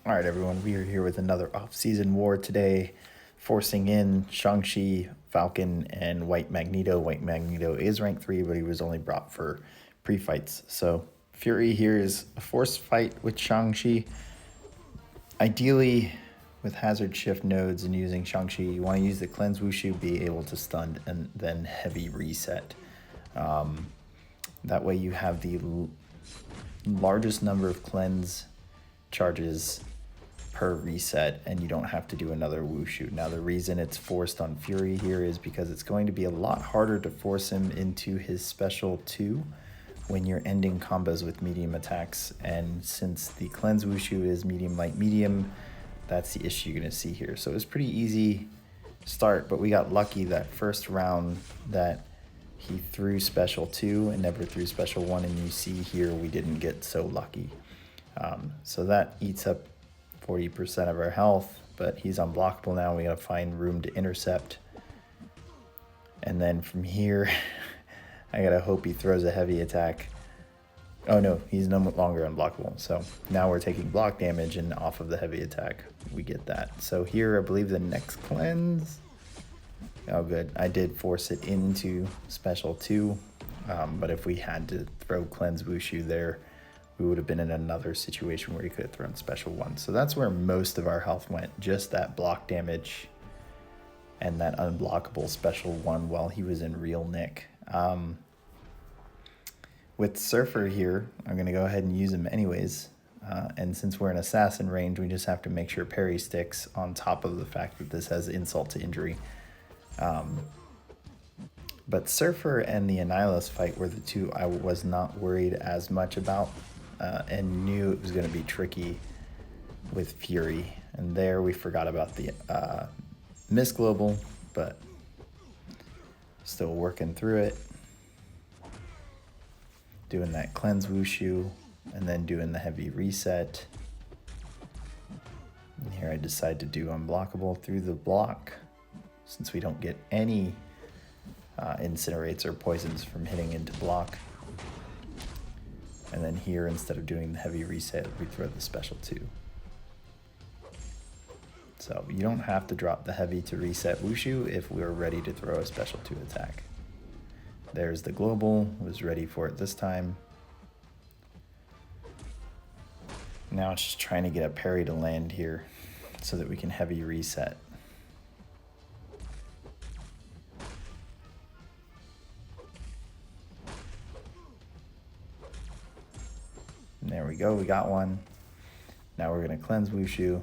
All right, everyone, we are here with another off-season war today, forcing in Shang-Chi, Falcon, and White Magneto. White Magneto is rank 3, but he was only brought for pre-fights. So Fury here is a forced fight with Shang-Chi. Ideally, with hazard shift nodes and using Shang-Chi, you want to use the Cleanse Wushu, be able to stun, and then heavy reset. That way you have the largest number of cleanse charges per reset, and you don't have to do another Wushu. Now, the reason it's forced on Fury here is because it's going to be a lot harder to force him into his special 2 when you're ending combos with medium attacks. And since the Cleanse Wushu is medium, light, medium, that's the issue you're going to see here. So it's pretty easy start, but we got lucky that first round that he threw special 2 and never threw special 1, and you see here we didn't get so lucky. So that eats up 40% of our health, but he's unblockable now. We gotta find room to intercept. And then from here, I gotta hope he throws a heavy attack. Oh no, he's no longer unblockable. So now we're taking block damage, and off of the heavy attack, we get that. So here, I believe the next cleanse. Oh good, I did force it into special 2, but if we had to throw Cleanse Wushu there, we would have been in another situation where he could have thrown special 1. So that's where most of our health went, just that block damage and that unblockable special 1 while he was in real nick. With Surfer here, I'm gonna go ahead and use him anyways. And since we're in assassin range, we just have to make sure parry sticks on top of the fact that this has insult to injury. But Surfer and the Annihilus fight were the two I was not worried as much about, and knew it was going to be tricky with Fury. And there we forgot about the Miss Global, but still working through it. Doing that Cleanse Wushu, and then doing the heavy reset. And here I decide to do unblockable through the block, since we don't get any incinerates or poisons from hitting into block. And then here, instead of doing the heavy reset, we throw the special 2. So you don't have to drop the heavy to reset Wushu if we're ready to throw a special 2 attack. There's the global, was ready for it this time. Now it's just trying to get a parry to land here so that we can heavy reset. And there we go, we got one. Now we're gonna Cleanse Wushu.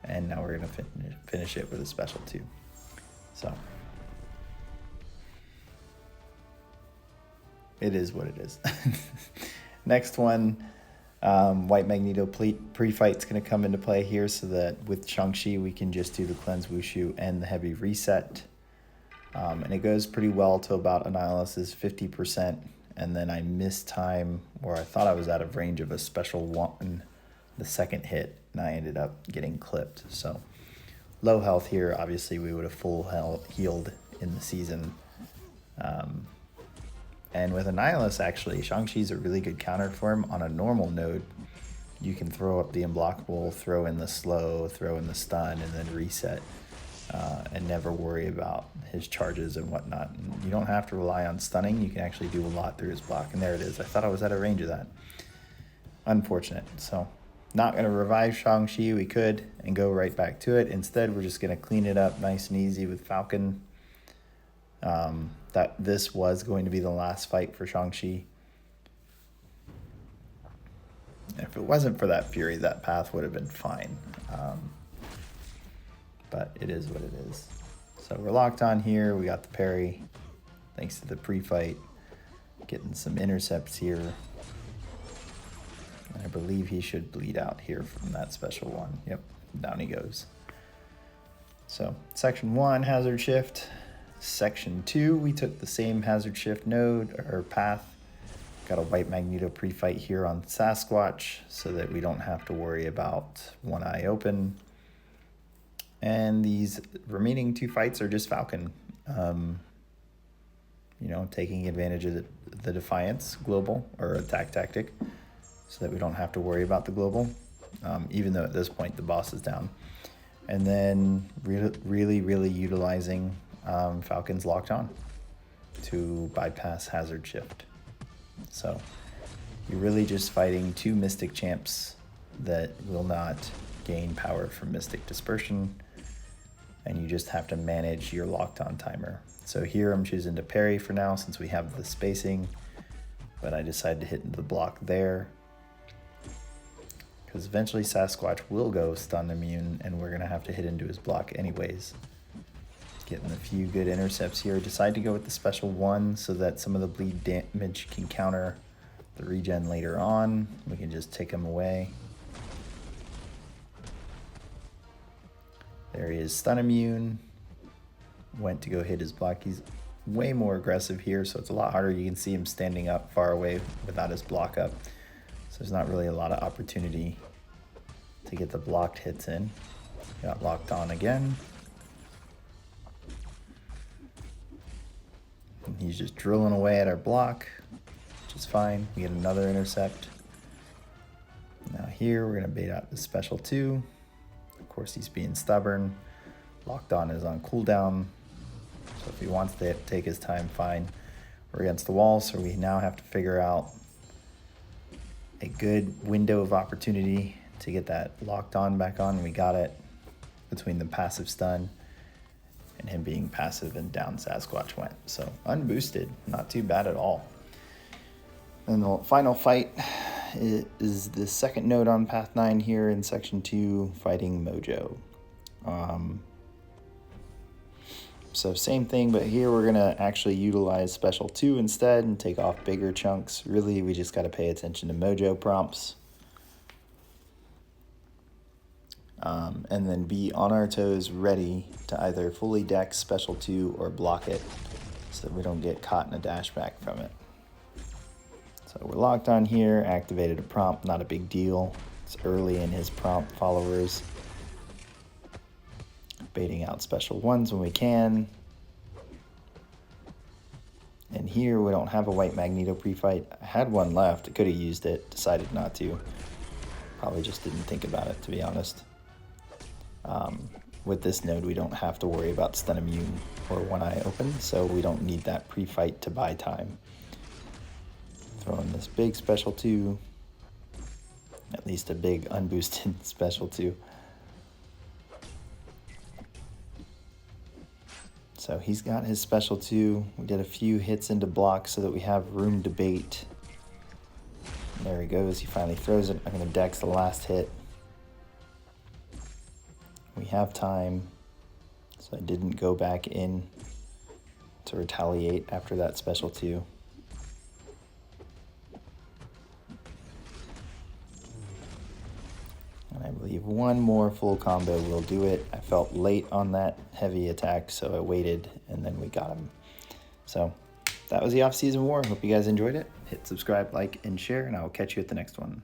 And now we're gonna finish it with a special 2. So it is what it is. Next one, White Magneto pre-fight's gonna come into play here, so that with Shang-Chi we can just do the Cleanse Wushu and the heavy reset. And it goes pretty well to about Annihilus' 50%, and then I missed time where I thought I was out of range of a special 1, the second hit, and I ended up getting clipped. So low health here, obviously we would have full healed in the season. And with Annihilus, actually, Shang-Chi's a really good counter for him. On a normal node, you can throw up the unblockable, throw in the slow, throw in the stun, and then reset. And never worry about his charges and whatnot. And you don't have to rely on stunning. You can actually do a lot through his block. And there it is. I thought I was out of range of that. Unfortunate. So not going to revive Shang-Chi. We could and go right back to it. Instead, we're just going to clean it up nice and easy with Falcon. That this was going to be the last fight for Shang-Chi. And if it wasn't for that Fury, that path would have been fine. But it is what it is. So we're locked on here. We got the parry, thanks to the pre-fight. Getting some intercepts here. And I believe he should bleed out here from that special 1. Yep, down he goes. So section 1, hazard shift. Section 2, we took the same hazard shift node or path. Got a White Magneto pre-fight here on Sasquatch, so that we don't have to worry about one eye open. And these remaining 2 fights are just Falcon. Taking advantage of the Defiance global or attack tactic so that we don't have to worry about the global, even though at this point the boss is down. And then really utilizing Falcon's Locked On to bypass hazard shift. So you're really just fighting two Mystic champs that will not gain power from Mystic Dispersion, and you just have to manage your Locked On timer. So here I'm choosing to parry for now since we have the spacing, but I decided to hit into the block there because eventually Sasquatch will go stun immune and we're going to have to hit into his block anyways. Getting a few good intercepts here. Decide to go with the special 1 so that some of the bleed damage can counter the regen later on. We can just take him away. There he is, stun immune. Went to go hit his block. He's way more aggressive here, so it's a lot harder. You can see him standing up far away without his block up. So there's not really a lot of opportunity to get the blocked hits in. Got locked on again. And he's just drilling away at our block, which is fine. We get another intercept. Now here we're gonna bait out the special 2. Of course he's being stubborn. Locked on is on cooldown. So if he wants to take his time, fine. We're against the wall, so we now have to figure out a good window of opportunity to get that locked on back on. We got it between the passive stun and him being passive, and down Sasquatch went. So unboosted, not too bad at all. And the final fight is the second node on Path 9 here in Section 2, fighting Mojo. So same thing, but here we're gonna actually utilize Special 2 instead and take off bigger chunks. Really, we just gotta pay attention to Mojo prompts. And then be on our toes, ready to either fully deck Special 2 or block it so that we don't get caught in a dash back from it. So we're locked on here, activated a prompt, not a big deal. It's early in his prompt followers. Baiting out special 1s when we can. And here we don't have a white Magneto pre-fight. I had one left, I could have used it, decided not to. Probably just didn't think about it, to be honest. With this node, we don't have to worry about stun immune or one eye open, so we don't need that pre-fight to buy time. Throwing this big special 2, at least a big unboosted special 2. So he's got his special 2. We did a few hits into blocks so that we have room to bait. And there he goes, he finally throws it. I'm gonna dex the last hit. We have time, so I didn't go back in to retaliate after that special 2. And I believe one more full combo will do it. I felt late on that heavy attack, so I waited, and then we got him. So that was the off-season war. Hope you guys enjoyed it. Hit subscribe, like, and share, and I will catch you at the next one.